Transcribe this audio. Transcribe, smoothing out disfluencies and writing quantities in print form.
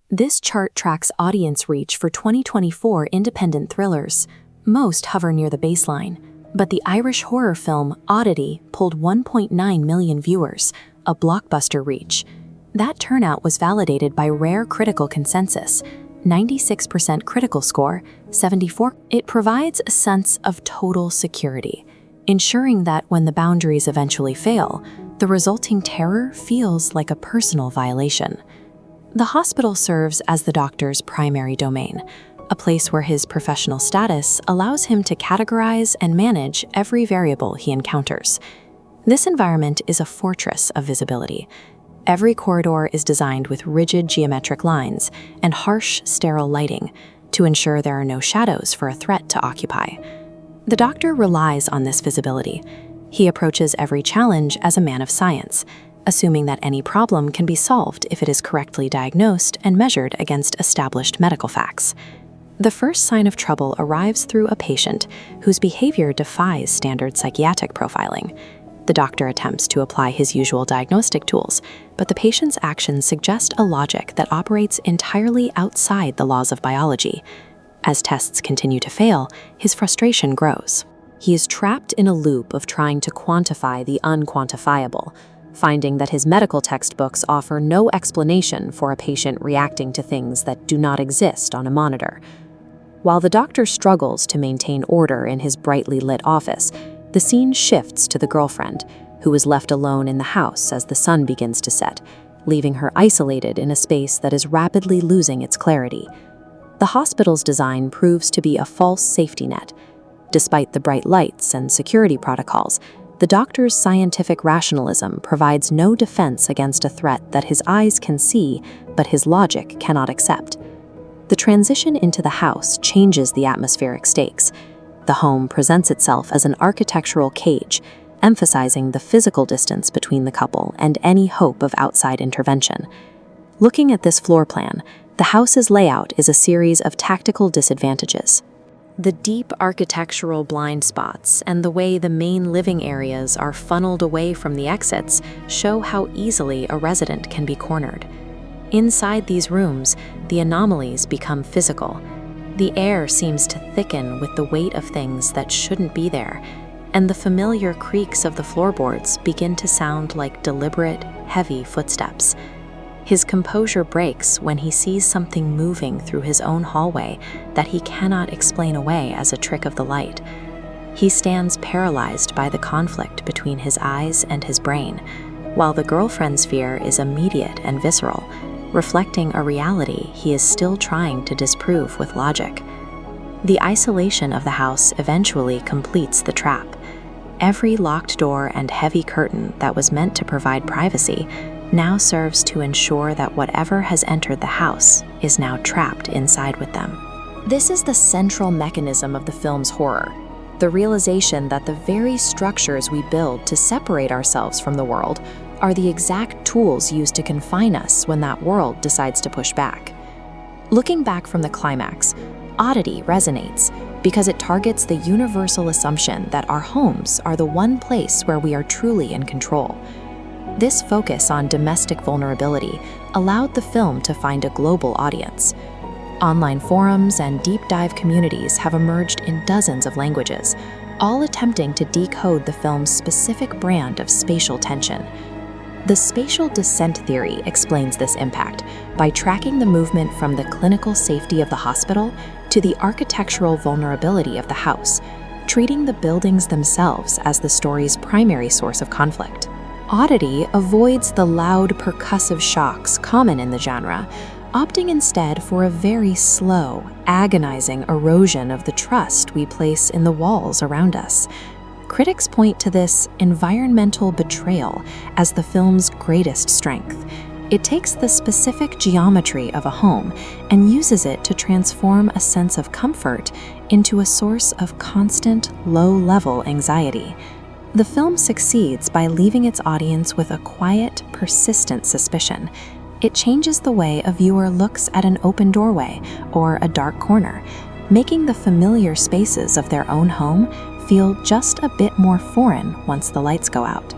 This chart tracks audience reach for 2024 independent thrillers. Most hover near the baseline, but the Irish horror film Oddity pulled 1.9 million viewers, a blockbuster reach. That turnout was validated by rare critical consensus, 96% critical score, 74%. It provides a sense of total security, ensuring that when the boundaries eventually fail, the resulting terror feels like a personal violation. The hospital serves as the doctor's primary domain, a place where his professional status allows him to categorize and manage every variable he encounters. This environment is a fortress of visibility. Every corridor is designed with rigid geometric lines and harsh, sterile lighting to ensure there are no shadows for a threat to occupy. The doctor relies on this visibility. He approaches every challenge as a man of science, assuming that any problem can be solved if it is correctly diagnosed and measured against established medical facts. The first sign of trouble arrives through a patient whose behavior defies standard psychiatric profiling. The doctor attempts to apply his usual diagnostic tools, but the patient's actions suggest a logic that operates entirely outside the laws of biology. As tests continue to fail, his frustration grows. He is trapped in a loop of trying to quantify the unquantifiable, finding that his medical textbooks offer no explanation for a patient reacting to things that do not exist on a monitor. While the doctor struggles to maintain order in his brightly lit office, the scene shifts to the girlfriend, who is left alone in the house as the sun begins to set, leaving her isolated in a space that is rapidly losing its clarity. The hospital's design proves to be a false safety net. Despite the bright lights and security protocols, the doctor's scientific rationalism provides no defense against a threat that his eyes can see, but his logic cannot accept. The transition into the house changes the atmospheric stakes. The home presents itself as an architectural cage, emphasizing the physical distance between the couple and any hope of outside intervention. Looking at this floor plan, the house's layout is a series of tactical disadvantages. The deep architectural blind spots and the way the main living areas are funneled away from the exits show how easily a resident can be cornered. Inside these rooms, the anomalies become physical. The air seems to thicken with the weight of things that shouldn't be there, and the familiar creaks of the floorboards begin to sound like deliberate, heavy footsteps. His composure breaks when he sees something moving through his own hallway that he cannot explain away as a trick of the light. He stands paralyzed by the conflict between his eyes and his brain, while the girlfriend's fear is immediate and visceral, reflecting a reality he is still trying to disprove with logic. The isolation of the house eventually completes the trap. Every locked door and heavy curtain that was meant to provide privacy now serves to ensure that whatever has entered the house is now trapped inside with them. This is the central mechanism of the film's horror, the realization that the very structures we build to separate ourselves from the world are the exact tools used to confine us when that world decides to push back. Looking back from the climax, Oddity resonates because it targets the universal assumption that our homes are the one place where we are truly in control. This focus on domestic vulnerability allowed the film to find a global audience. Online forums and deep dive communities have emerged in dozens of languages, all attempting to decode the film's specific brand of spatial tension. The spatial descent theory explains this impact by tracking the movement from the clinical safety of the hospital to the architectural vulnerability of the house, treating the buildings themselves as the story's primary source of conflict. Oddity avoids the loud percussive shocks common in the genre, opting instead for a very slow, agonizing erosion of the trust we place in the walls around us. Critics point to this environmental betrayal as the film's greatest strength. It takes the specific geometry of a home and uses it to transform a sense of comfort into a source of constant, low-level anxiety. The film succeeds by leaving its audience with a quiet, persistent suspicion. It changes the way a viewer looks at an open doorway or a dark corner, making the familiar spaces of their own home feel just a bit more foreign once the lights go out.